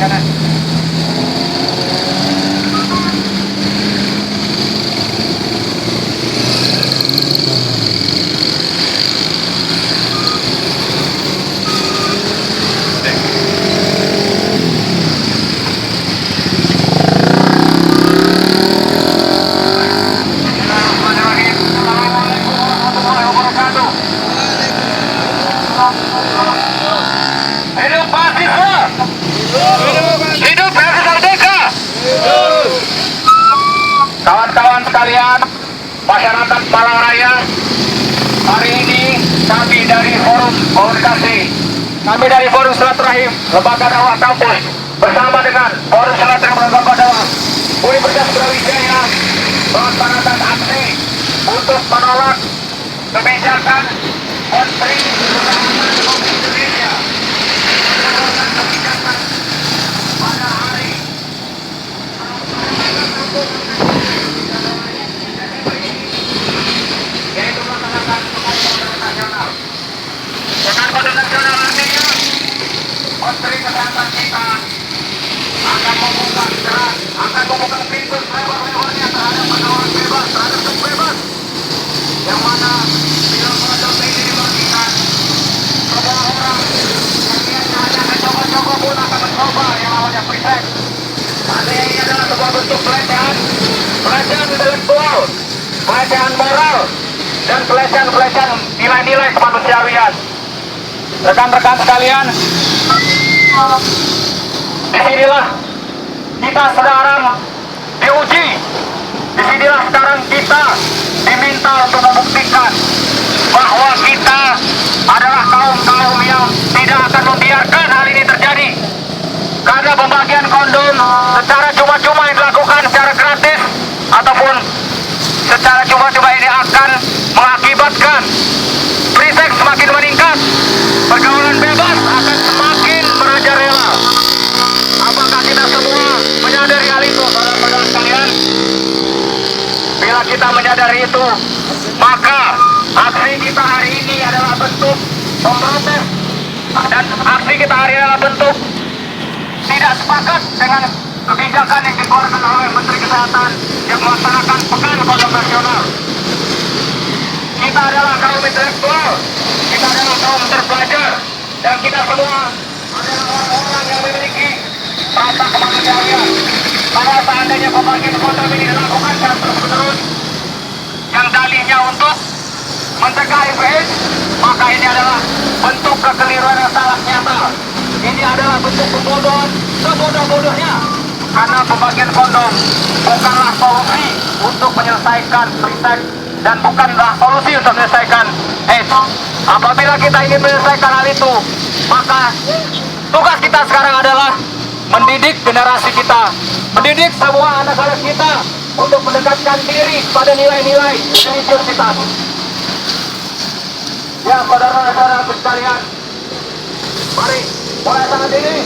kanan. Hidup mahasiswa! Hidup Rasa Merdeka! Kawan-kawan sekalian, masyarakat Malang Raya, hari ini kami dari Forum Komunikasi, kami dari Forum Silaturahim Lembaga Dakwah Kampus bersama dengan Forum Silaturahim Lembaga Dakwah Universitas Brawijaya melaksanakan aksi untuk menolak kebijakan Menteri Pertahanan Republik Indonesia pada hari yaitu melaksanakan pembangunan nasional. Dengan pembangunan nasional artinya Menteri Kesehatan kita akan membuka pintu selebar-lebarnya terhadap penawaran bebas, terhadap seks bebas, yang mana bila produk ini dibagikan, semua orang yang biasa hanya mencoba-coba pun akan mencoba yang namanya free sex. Artinya ini adalah sebuah bentuk pelecehan intelektual, pelecehan moral, dan pelecehan nilai-nilai kemanusiaan. Rekan-rekan sekalian, disinilah kita sekarang diuji. Disinilah sekarang kita diminta untuk membuktikan bahwa kita adalah kaum-kaum yang tidak akan membiarkan hal ini terjadi. Karena pembagian kondom secara cuma-cuma yang dilakukan secara gratis ataupun secara cuma-cuma ini akan mengakibatkan free sex semakin meningkat, pergaulan bebas akan semakin merajalela. Apakah kita semua menyadari hal itu, saudara-saudara sekalian? Bila kita menyadari itu, maka aksi kita hari ini adalah bentuk memprotes, dan aksi kita hari ini adalah bentuk tidak sepakat dengan kebijakan yang dikeluarkan oleh Menteri Kesehatan yang melaksanakan Pekan Kondom Nasional. Kita adalah kaum intelektual, kita adalah kaum terpelajar, dan kita semua adalah orang-orang yang memiliki rasa kemanusiaan. Kalau seandainya pembagian kondom ini dilakukan secara terus-menerus, yang dalihnya untuk mencegah HIV/AIDS, maka ini adalah bentuk kekeliruan yang sangat nyata. Ini adalah bentuk kebodohan sebodoh-bodohnya, karena pembagian kondom bukanlah solusi untuk menyelesaikan free sex dan bukanlah solusi untuk menyelesaikan AIDS. Apabila kita ingin menyelesaikan hal itu, maka tugas kita sekarang adalah mendidik generasi kita, mendidik semua anak-anak kita untuk mendekatkan diri pada nilai-nilai religiositas. Ya, saudara-saudara sekalian, mari mulai saat ini.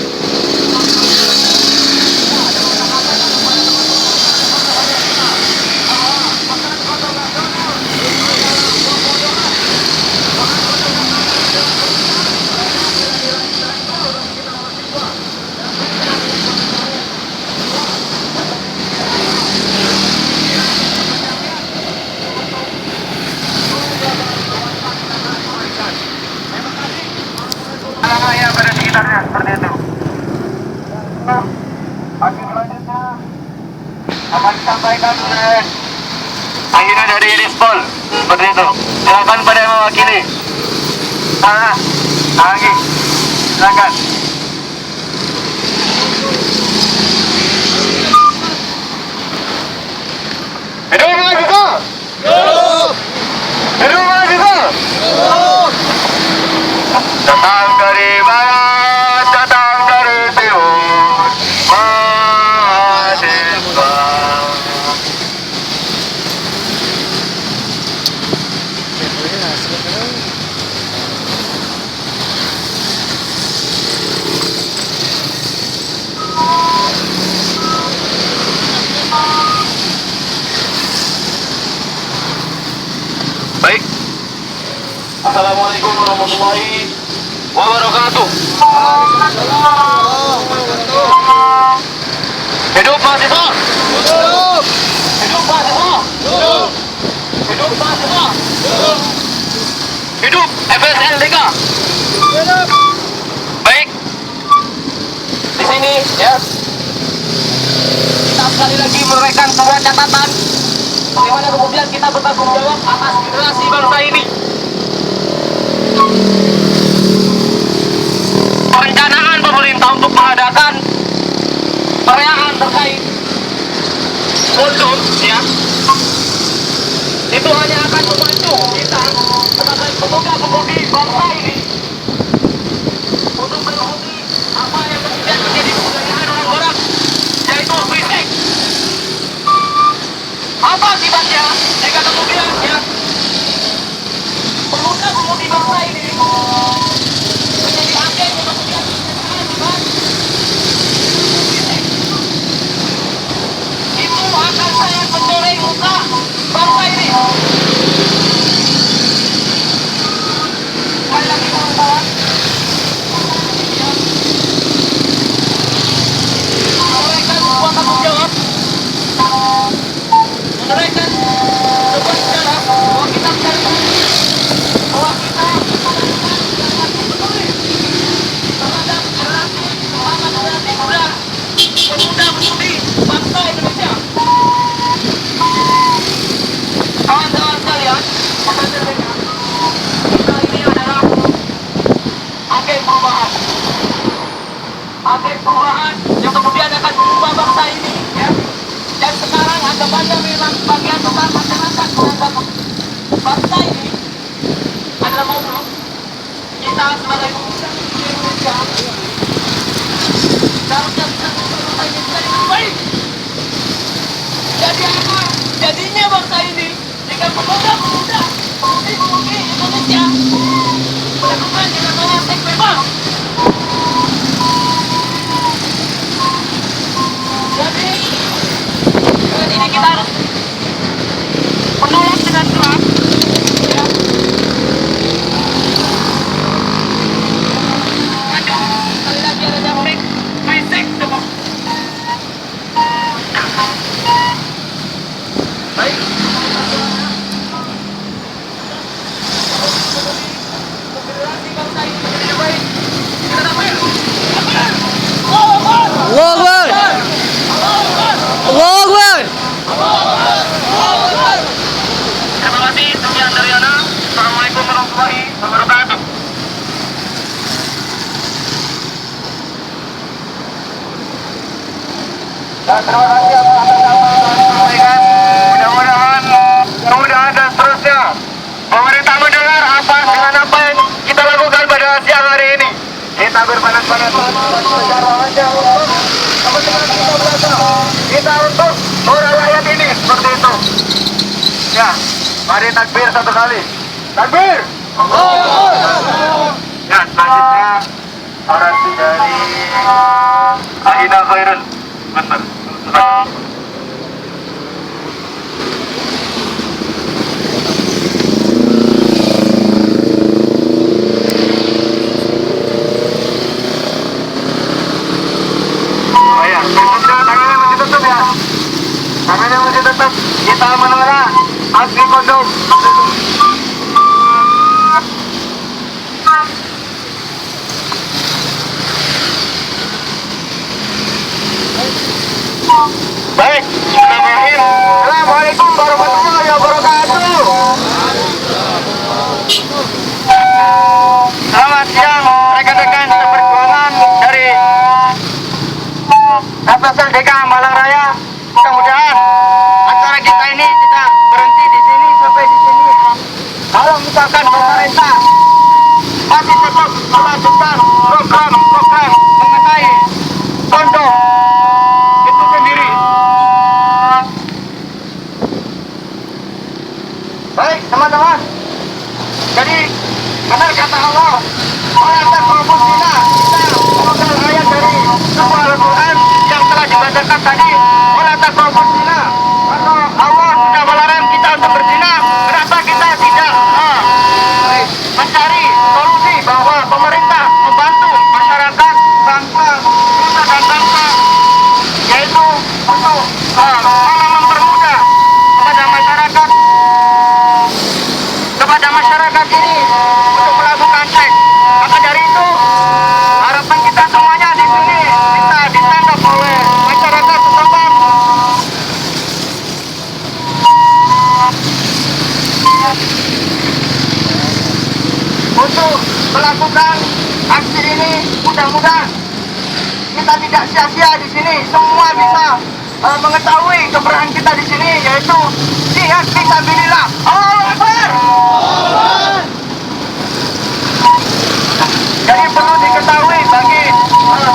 Yang pada sekitarnya seperti itu. Akhir selanjutnya akan disampaikan oleh akhirnya dari Dispol seperti itu. Silakan pada yang mewakili. Lagi, silakan. Hidup mahasiswa! Hidup mahasiswa! Datang dari barat, datang dari timur, mahasiswa. Baik. Assalamualaikum warahmatullahi wabarakatuh. FSLDK. Baik, di sini ya kita sekali lagi menorehkan sebuah catatan bagaimana kemudian kita bertanggung jawab atas generasi bangsa ini. Perencanaan pemerintah untuk mengadakan perayaan terkait Pondok ya, itu hanya akan membantu kita sebagai pemuda-pemudi bangsa ini untuk mengikuti apa yang kemudian menjadi kebudayaan orang barat, yaitu free sex. Apa akibatnya jika kemudian ya pemuda-pemudi bangsa ini menjadi agen untuk kemudian itu akan sangat mencoreng muka bangsa ini. Sekali lagi kawan-kawan, menorehkan sebuah tanggung jawab, menorehkan sebuah sejarah bahwa kita mencari, bahwa kita peduli terhadap generasi muda, pemuda-pemudi bangsa Indonesia. Kawan-kawan sekalian, kita ini adalah agen perubahan. Agen perubahan yang kemudian akan mengubah bangsa ini ya. Dan sekarang anggapannya memang bagian besar masyarakat menganggap bangsa ini adalah mau kita sebagai pemuda Indonesia seharusnya bisa mengubah ini dengan baik. Jadi apa? Jadinya bangsa ini jika pemuda-pemuda pemudi Indonesia melakukan yang namanya seks bebas. Jadi saat ini kita harus menolak dengan keras ya. Sekali lagi ada free sex bebas. Baik. Generasi bangsa ini menjadi baik. Kita dapat. Allahu Akbar. Allahu Akbar. Terima kasih, sekian dari Ana. Assalamualaikum warahmatullahi wabarakatuh. Dan terima kasih atas apa yang disampaikan. Mudah-mudahan dan seterusnya pemerintah mendengar apa dengan apa yang kita lakukan pada siang hari ini. Kita berpanas-panasan secara lancar untuk kepentingan kita belajar. Kita untuk orang rakyat ini seperti itu. Ya, mari takbir satu kali. Takbir. Ya, selanjutnya orasi dari Aina Khairul. Benar. Tangannya masih tetap kita menolak aksi kondom. Baik, bismillahirrahmanirrahim. Assalamualaikum warahmatullahi wabarakatuh. Selamat siang rekan-rekan seperjuangan dari FSLDK Malang Raya. Mudah-mudahan acara kita ini tidak berhenti di sini sampai di sini. Kalau misalkan pemerintah masih tetap melanjutkan program-program mengenai kondom itu sendiri. Baik teman-teman, jadi benar kata Allah, wala taqrabuz zina. Kita mengambil ayat dari sebuah Al-Quran yang telah dibacakan tadi. Wala taqrabuz zina. Kalau Allah sudah melarang kita untuk berzina, kenapa kita tidak mencari solusi bahwa pemerintah membantu masyarakat, bangsa, nusa dan bangsa, yaitu untuk mempermudah kepada masyarakat ini untuk kita tidak sia-sia di sini. Semua bisa mengetahui keberadaan kita di sini, yaitu jihad fisabilillah. Allahu Akbar. Jadi perlu diketahui bagi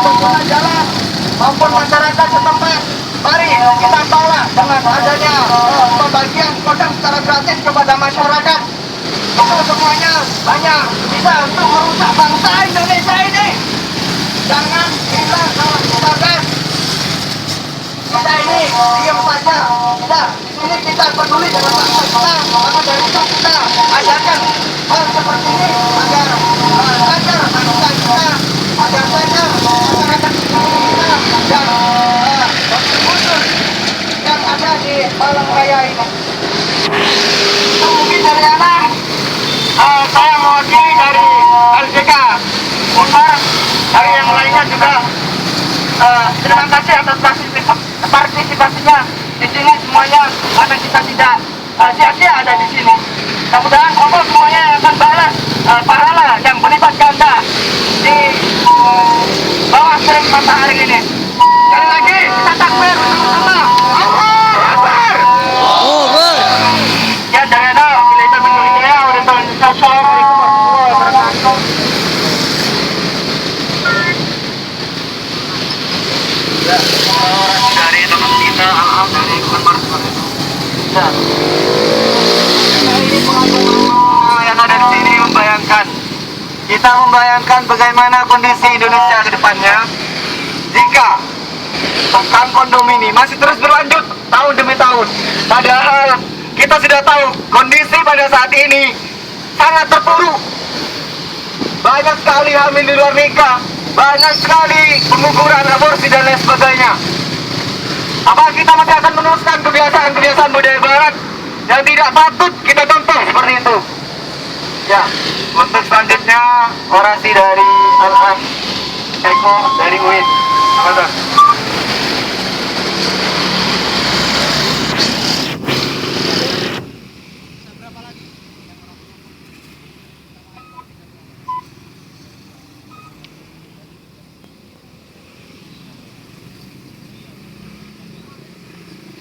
pengguna jalan maupun masyarakat setempat, mari kita tolak dengan adanya pembagian kodam secara gratis kepada masyarakat. Itu semuanya banyak bisa untuk merusak bangsa Indonesia ini. Jangan kita salah gunakan. Kita ini diam saja. Tidak, di sini kita peduli dengan bangsa kita. Maka dari itu kita ajarkan hal seperti ini agar saja bangsa kita, agar saja masyarakat kita dan khusus yang ada di Malang Raya ini. Itu mungkin dari anak. Saya mewakili dari LJK Unpar, dari yang lainnya juga terima kasih atas partisipasinya di sini. Semuanya karena kita tidak sia-sia ada di sini. Mudah-mudahan Allah semuanya akan balas pahala yang berlipat ganda di bawah terik matahari ini. Sekali lagi kita takbir bersama-sama. Allahu Akbar. Ya, jangan ada bila kita menjadi Assalamualaikum warahmatullahi wabarakatuh. Dari teman kita, dari Unpar yang ada di sini kita membayangkan bagaimana kondisi Indonesia ke depannya jika tentang kondom ini masih terus berlanjut tahun demi tahun. Padahal kita sudah tahu kondisi pada saat ini sangat terpuruk. Banyak sekali hamil di luar nikah, banyak sekali pengukuran, aborsi dan lain sebagainya. Apa kita masih akan meneruskan kebiasaan-kebiasaan budaya barat yang tidak patut kita contoh seperti itu? Ya, untuk selanjutnya orasi dari Al-Am Eko dari UIN. Mantap.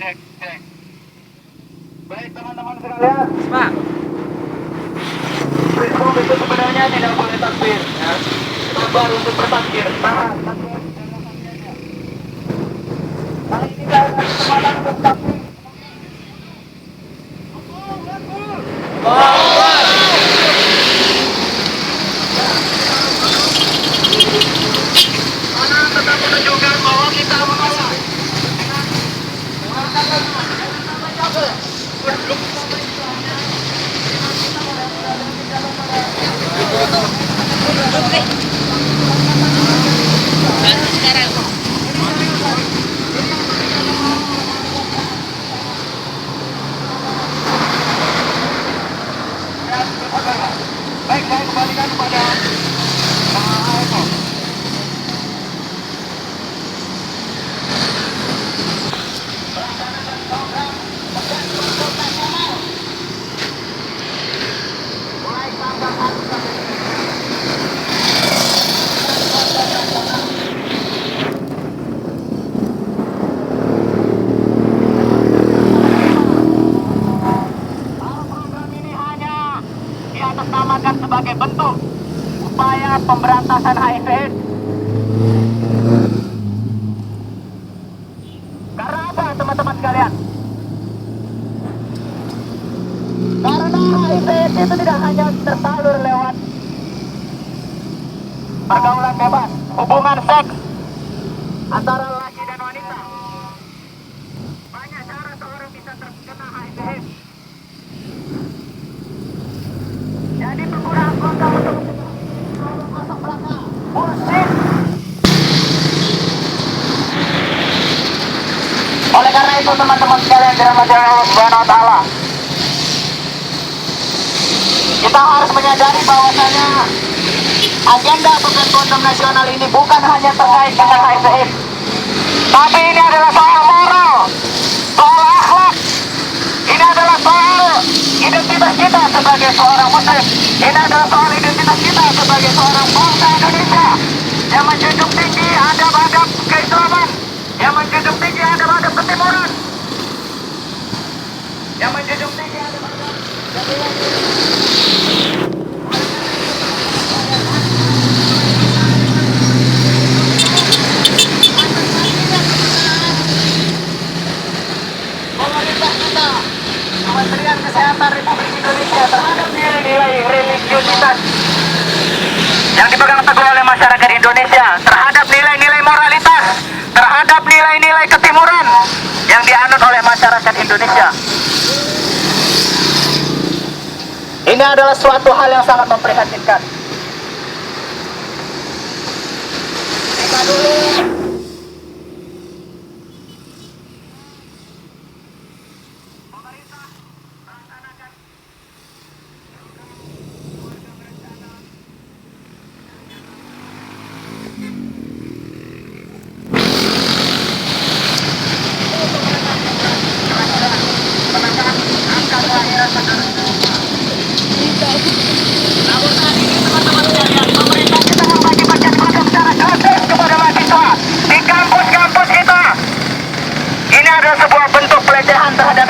Cek. Baik teman-teman sekalian. Pak. Itu sebenarnya tidak boleh takbir. Ya. Sabar untuk bertakbir. Tahan. Kali ini saya akan kesempatan untuk takbir. Karena tetap menunjukkan bahwa kita mengalah. Baik, saya kembalikan kepada Pak Eko. Atasnamakan sebagai bentuk upaya pemberantasan HIV/AIDS. Karena apa teman-teman sekalian? Karena HIV/AIDS itu tidak hanya tersalur lewat pergaulan bebas, hubungan seks antara laki dan wanita. Banyak cara seorang bisa terkena HIV/AIDS. Jadi penggunaan kondom untuk masuk belakang bullshit. Oleh karena itu teman-teman sekalian dirahmati Allah Subhanahu wa taala, kita harus menyadari bahwasanya agenda pekan kondom nasional ini bukan hanya terkait dengan HIV/AIDS, tapi ini adalah soal moral, soal akhlak. Ini adalah soal identitas kita sebagai seorang muslim. Ini adalah soal identitas kita sebagai seorang bangsa Indonesia. yang menjunjung tinggi adab-adab keislaman, yang menjunjung tinggi adab-adab ketimuran, yang menjunjung tinggi adab-adab pemerintah kita, Kementerian Kesehatan Republik Indonesia terhadap nilai-nilai religiusitas yang dipegang teguh oleh masyarakat Indonesia, terhadap nilai-nilai moralitas, terhadap nilai-nilai ketimuran yang dianut oleh masyarakat Indonesia. Ini adalah suatu hal yang sangat memprihatinkan. Kita dulu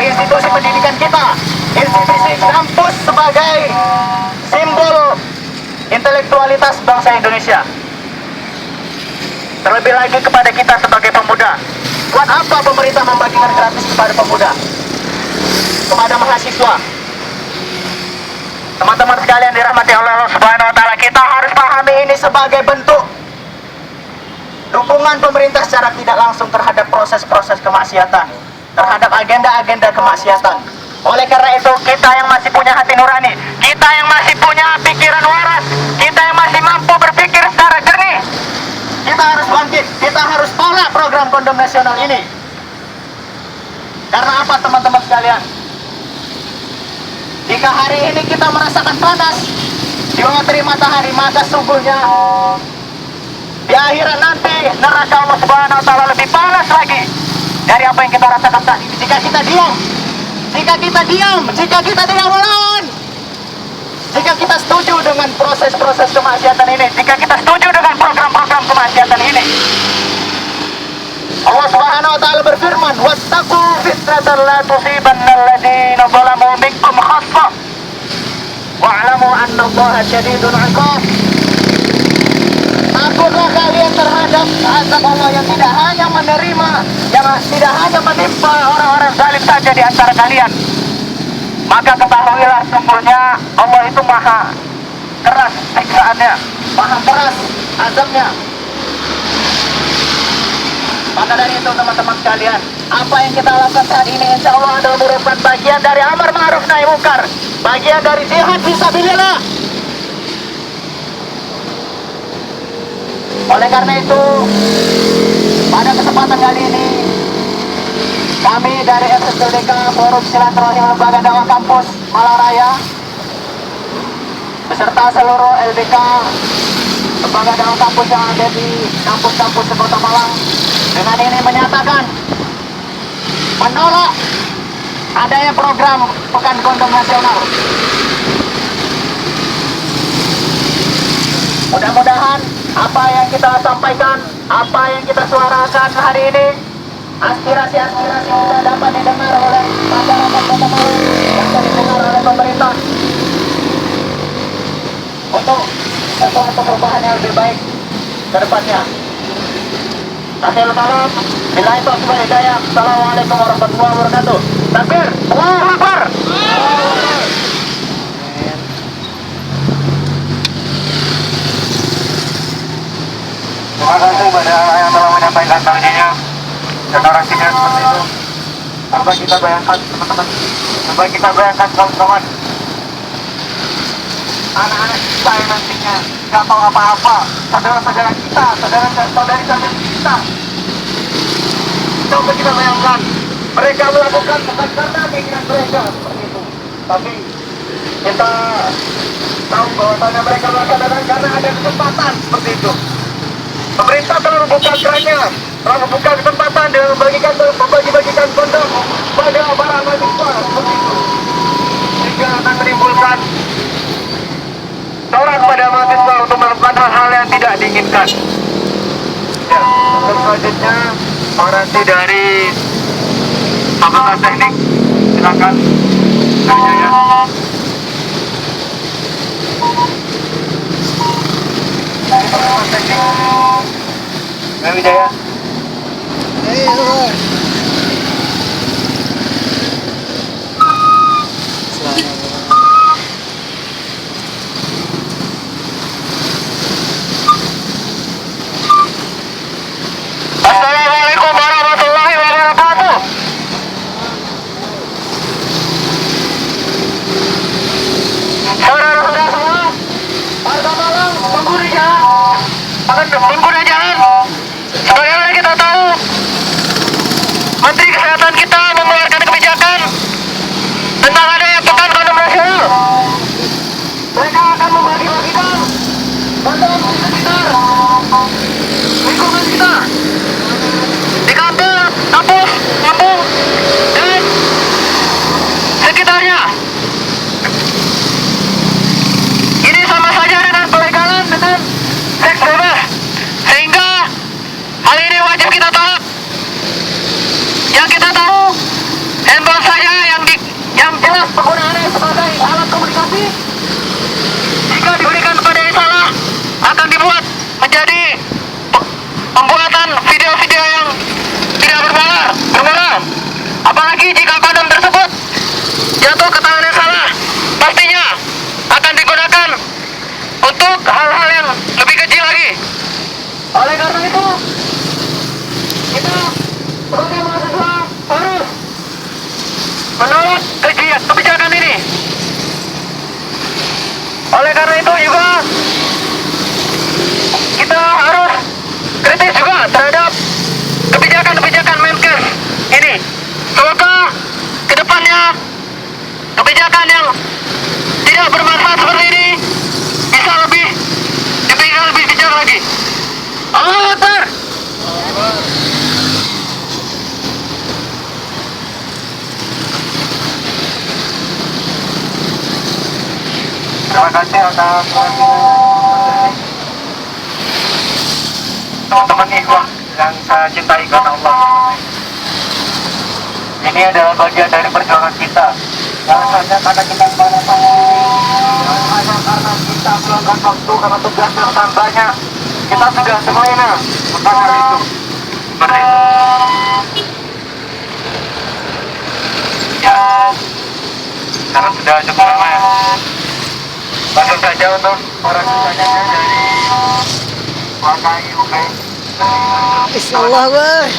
institusi pendidikan kita, institusi kampus sebagai simbol intelektualitas bangsa Indonesia. Terlebih lagi kepada kita sebagai pemuda, buat apa pemerintah membagikan gratis kepada pemuda, kepada mahasiswa? Teman-teman sekalian dirahmati Allah Subhanahu wa Ta'ala, kita harus pahami ini sebagai bentuk dukungan pemerintah secara tidak langsung terhadap proses-proses kemaksiatan, terhadap agenda-agenda kemaksiatan. Oleh karena itu, kita yang masih punya hati nurani, kita yang masih punya pikiran waras, kita yang masih mampu berpikir secara jernih, kita harus bangkit, kita harus tolak program kondom nasional ini. Karena apa teman-teman sekalian? Jika hari ini kita merasakan panas di bawah terik matahari, maka sungguhnya di akhirat nanti neraka Allah Subhanahu wa Ta'ala lebih panas lagi dari apa yang kita rasakan saat ini. Jika kita diam, jika kita tidak melawan, jika kita setuju dengan proses-proses kemaksiatan ini, jika kita setuju dengan program-program kemaksiatan ini. Allah Subhanahu wa Ta'ala berfirman, wattaqu fitnatan la tusibanna alladziina zalamu minkum khassah wa'lamu anna Allaha syadidul 'iqab. Takutlah kalian terhadap azab Allah yang tidak hanya menerima, yang tidak hanya menimpa orang-orang zalim saja di antara kalian. Maka ketahuilah sungguhnya Allah itu maha keras siksaannya, maha keras azabnya. Maka dari itu teman-teman sekalian, apa yang kita lakukan saat ini insya Allah adalah merupakan bagian dari amar ma'ruf nahi munkar, bagian dari jihad fisabilillah. Oleh karena itu, pada kesempatan kali ini, kami dari FSLDK Forum Silaturahim Lembaga Dakwah Kampus Malaraya beserta seluruh LDK Lembaga Dakwah Kampus yang ada di kampus-kampus di Kota Malang dengan ini menyatakan menolak adanya program Pekan Kondom Nasional. Mudah-mudahan apa yang kita sampaikan, apa yang kita suarakan hari ini, aspirasi-aspirasi kita dapat didengar oleh masyarakat Kota Malang, dapat didengar oleh pemerintah untuk sesuatu perubahan yang lebih baik ke depannya. Akhirul kalam, billahi taufiq wal hidayah. Assalamualaikum warahmatullahi wabarakatuh. Takbir, Allahu Akbar. Terima kasih pada yang telah menyampaikan tausiahnya dan narasinya seperti itu. Coba kita bayangkan teman-teman, coba kita bayangkan kawan-kawan, anak-anak kita yang nantinya nggak tahu apa-apa, saudara-saudara kita, saudara-saudari kita. Coba kita bayangkan, mereka melakukan bukan karena keinginan mereka seperti itu, tapi kita tahu bahwasanya mereka melakukan karena ada kesempatan seperti itu. Pemerintah telah membuka kerannya, telah membuka kesempatan dengan membagi-bagikan kondom pada para mahasiswa seperti itu, sehingga akan menimbulkan dorongan pada mahasiswa untuk melakukan hal-hal yang tidak diinginkan. selanjutnya orasi dari Fakultas Teknik, silakan Wijaya. Dari Fakultas Teknik, Wijaya. Assalamualaikum warahmatullahi wabarakatuh. Saudara-saudara semua, warga Malang, pengguna jalan, sebagaimana kita tahu, Menteri Kesehatan kita mengeluarkan kebijakan tentang adanya pekan kondom nasional. Mereka akan membagi-bagikan kondom di sekitar lingkungan kita, di kantor, kampus, kampung, dan sekitarnya. Ini sama saja dengan pelegalan dengan seks bebas, sehingga hal ini wajib kita tolak. Yang kita tahu, handphone saja yang jelas penggunaannya sebagai alat komunikasi, jika diberikan kepada yang salah akan dibuat menjadi pembuatan video-video yang tidak bermoral. Apalagi jika kondom tersebut jatuh ke tangan yang salah, pastinya akan digunakan untuk hal-hal yang lebih kecil lagi. Oleh karena itu, kita sebagai mahasiswa harus menolak kebijakan ini. Oleh karena itu juga kita harus kritis juga terhadap kebijakan-kebijakan Menkes ini. Semoga kedepannya kebijakan yang tidak bermanfaat seperti ini bisa lebih dipikir lebih bijak lagi. Allahu Akbar. Terima kasih atas teman-teman ikhwah yang saya cintai karena Allah. Ini adalah bagian dari perjuangan kita. Jangan hanya karena kita jangan hanya karena kita meluangkan waktu karena tugas yang sangat banyak. Kita sudah semuanya untuk hal itu. Seperti itu. Ya, karena sudah cukup lama ya. Langsung saja untuk orang sisanya dari Wakai UKI. Insyaallah, Bang.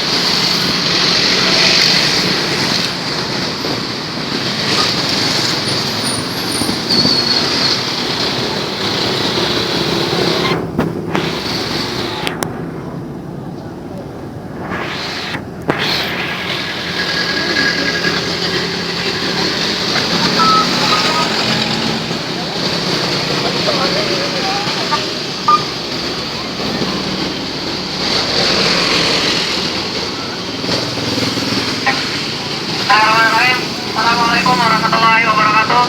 Assalamualaikum warahmatullahi wabarakatuh.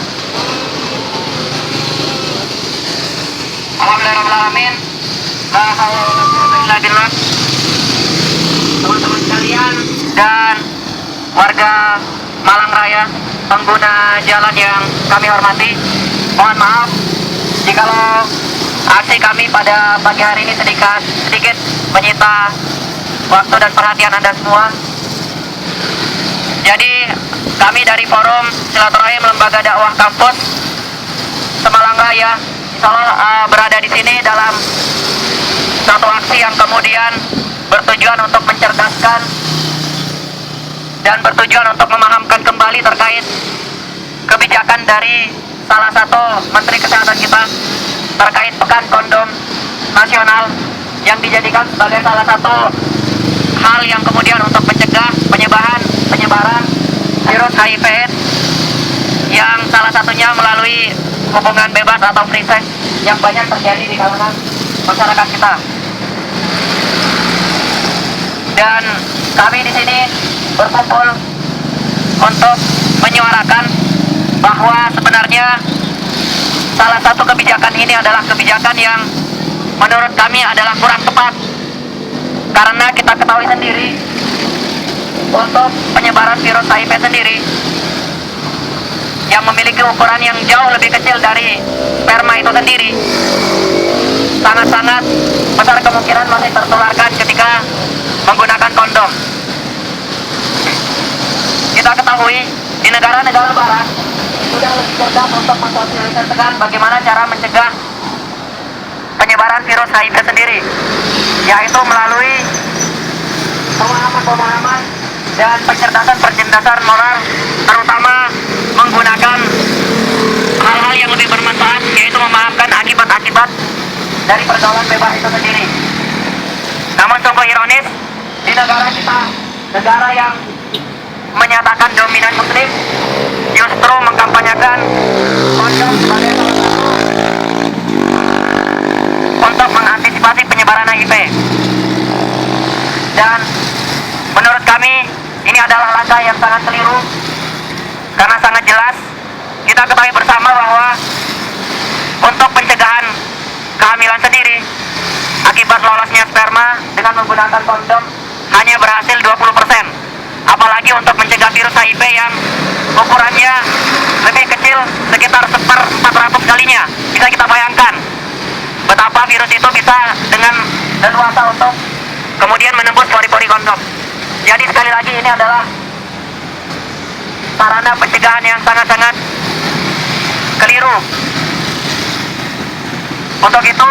Alhamdulillahirrahmanirrahim. La haula wala quwwata illa billah. Teman-teman sekalian dan warga Malang Raya, pengguna jalan yang kami hormati, mohon maaf jikalau aksi kami pada pagi hari ini sedikit menyita waktu dan perhatian Anda semua. Jadi kami dari Forum Silaturahim Lembaga Dakwah Kampus Semalang Raya, insya Allah berada di sini dalam satu aksi yang kemudian bertujuan untuk mencerdaskan dan bertujuan untuk memahamkan kembali terkait kebijakan dari salah satu Menteri Kesehatan kita terkait Pekan Kondom Nasional yang dijadikan sebagai salah satu hal yang kemudian untuk mencegah penyebaran virus HIV/AIDS yang salah satunya melalui hubungan bebas atau free sex yang banyak terjadi di kalangan masyarakat kita. Dan kami di sini berkumpul untuk menyuarakan bahwa sebenarnya salah satu kebijakan ini adalah kebijakan yang menurut kami adalah kurang tepat, karena kita ketahui ketahui sendiri, untuk penyebaran virus HIV sendiri yang memiliki ukuran yang jauh lebih kecil dari sperma itu sendiri, sangat-sangat besar kemungkinan masih tertularkan ketika menggunakan kondom. Kita ketahui di negara-negara barat sudah lebih cerdas untuk mensosialisasikan bagaimana cara mencegah penyebaran virus HIV sendiri, yaitu melalui pemahaman-pemahaman dan pencerdasan moral, terutama menggunakan hal-hal yang lebih bermanfaat, yaitu memahamkan akibat-akibat dari pergaulan bebas itu sendiri. Namun sungguh ironis, di negara kita, negara yang menyatakan dominan muslim, justru mengkampanyekan kondom sebagai salah satu untuk mengantisipasi penyebaran HIV. Dan menurut kami ini adalah langkah yang sangat keliru, karena sangat jelas kita ketahui bersama bahwa untuk pencegahan kehamilan sendiri akibat lolosnya sperma dengan menggunakan kondom hanya berhasil 20%. Apalagi untuk mencegah virus HIV yang ukurannya lebih kecil, sekitar 1/400 kalinya. Bisa kita bayangkan betapa virus itu bisa dengan leluasa untuk kemudian menembus pori-pori kondom. Jadi sekali lagi ini adalah sarana pencegahan yang sangat-sangat keliru. Untuk itu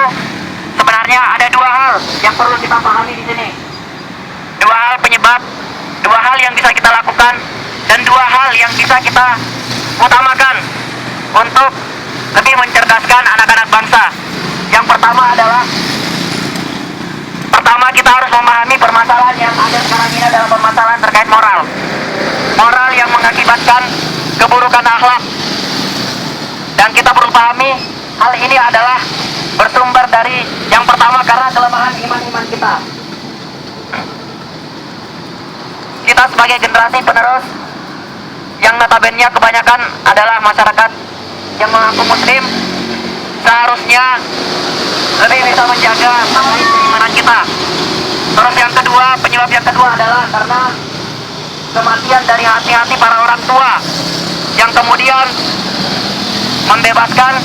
sebenarnya ada dua hal yang perlu kita pahami di sini. Dua hal penyebab, dua hal yang bisa kita lakukan, dan dua hal yang bisa kita utamakan untuk lebih mencerdaskan anak-anak bangsa. Yang pertama adalah kita harus memahami permasalahan yang ada sekarang ini adalah permasalahan terkait moral. Moral yang mengakibatkan keburukan akhlak. Dan kita perlu pahami hal ini adalah bersumber dari yang pertama karena kelemahan iman kita. Kita sebagai generasi penerus yang notabene kebanyakan adalah masyarakat yang mengaku muslim, seharusnya lebih bisa menjaga keimanan kita. Terus yang kedua, penyebab yang kedua adalah karena kematian dari hati-hati para orang tua yang kemudian membebaskan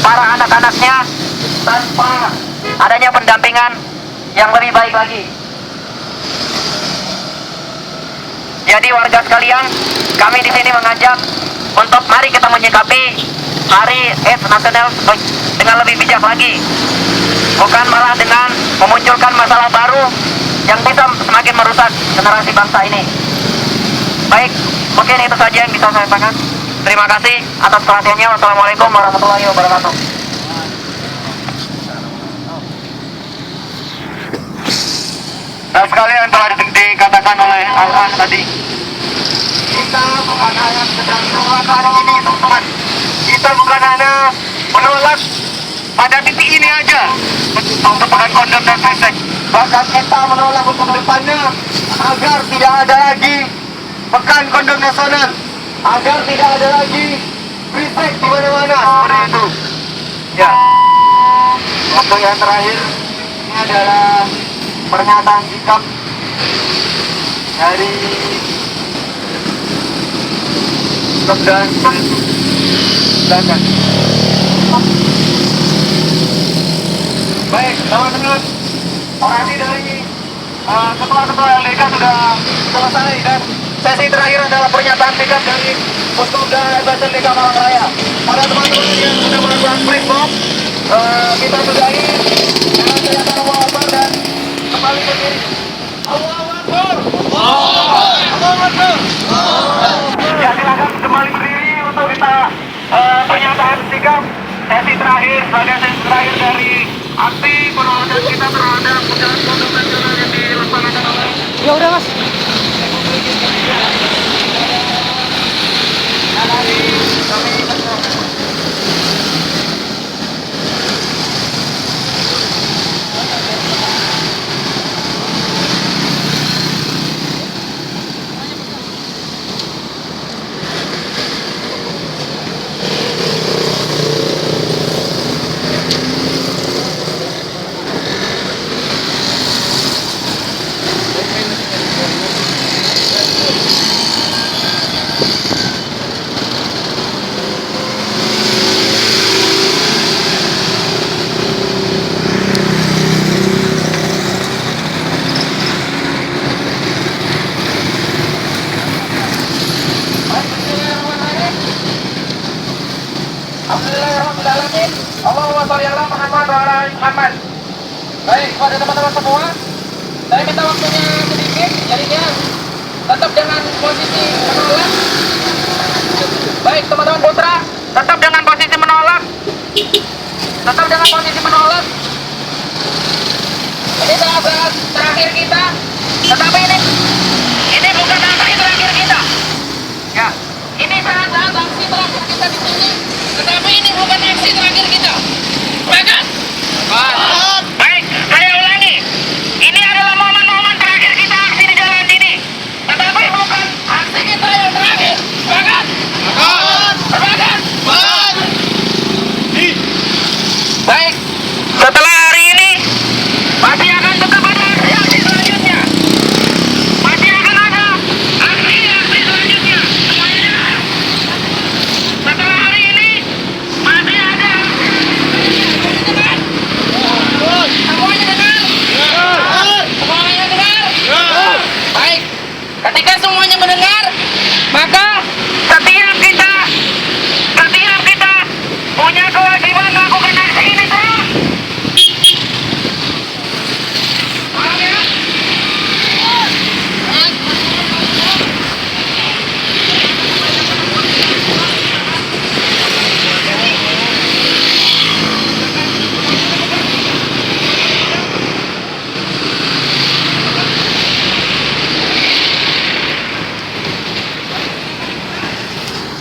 para anak-anaknya tanpa adanya pendampingan yang lebih baik lagi. Jadi warga sekalian, kami di sini mengajak untuk mari kita menyikapi Hari AIDS Nasional dengan lebih bijak lagi, bukan malah dengan memunculkan masalah baru yang bisa semakin merusak generasi bangsa ini. Baik, mungkin itu saja yang bisa saya sampaikan. Terima kasih atas perhatiannya. Wassalamualaikum warahmatullahi wabarakatuh. Nah, sekalian telah dikatakan oleh Al-Ah tadi, kita bukan hanya sedang menolak hari ini, teman-teman. Kita bukan hanya menolak pada titik ini aja untuk pekan kondom dan free sex. Bahkan kita menolak untuk depannya agar tidak ada lagi pekan kondom nasional, agar tidak ada lagi free sex di mana-mana. Seperti itu. Ya. Untuk yang terakhir, ini adalah pernyataan sikap dari Kementerian Silakan. Baik, teman-teman, orasi dari ketua-ketua LDK sudah selesai, dan sesi terakhir adalah pernyataan sikap dari Puskopda LDK Malang Raya. Para teman-teman yang sudah melakukan print-box, kita sudahi dengan pernyataan Allahu Akbar dan kembali berdiri. Allahu Akbar. Allahu Akbar. Ya, silakan kembali berdiri untuk kita pernyataan sikap sesi terakhir sebagai sesi terakhir dari aksi penolakan kita terhadap pecahan kondom nasional yang dilaksanakan oleh Ya udah mas. Republik Indonesia. Allah Muhammad wa ala ali Muhammad. Baik, kepada teman-teman semua, saya minta waktunya sedikit, jadinya tetap dengan posisi menolak. Baik, teman-teman putra, tetap dengan posisi menolak. Tetap dengan posisi menolak. Ini saat terakhir kita, tetapi ini bukan aksi terakhir kita. Ya, ini saat aksi terakhir kita di sini, tetapi ini bukan aksi terakhir kita. Bagus. Baik, saya ulangi. Ini adalah momen-momen terakhir kita aksi di jalan ini, tetapi bukan aksi kita yang terakhir. Bagus. Bagus. Baik, setelah hari ini masih akan tetap ada aksi selanjutnya. Masih akan ada aksi selanjutnya. Setelah hari ini masih ada aksi. Semuanya dengar? Semuanya dengar? Baik, ketika semuanya mendengar, maka setiap kita punya kewajiban melakukan aksi ini terus. Paham ya?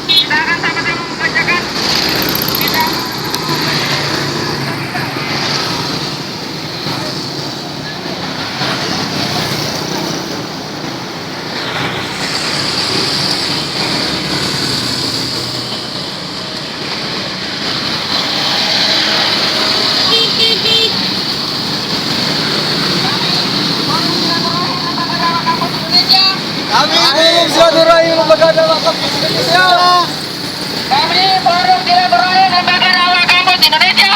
Kita akan sama-sama membacakan. Kami forum silaturahim lembaga dakwah kampus Indonesia. Kami forum silaturahim lembaga dakwah kampus Indonesia.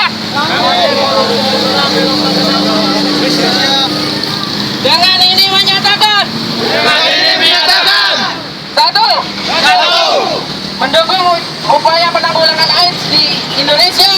Dengan ini menyatakan. Satu. Mendukung upaya penanggulangan AIDS di Indonesia.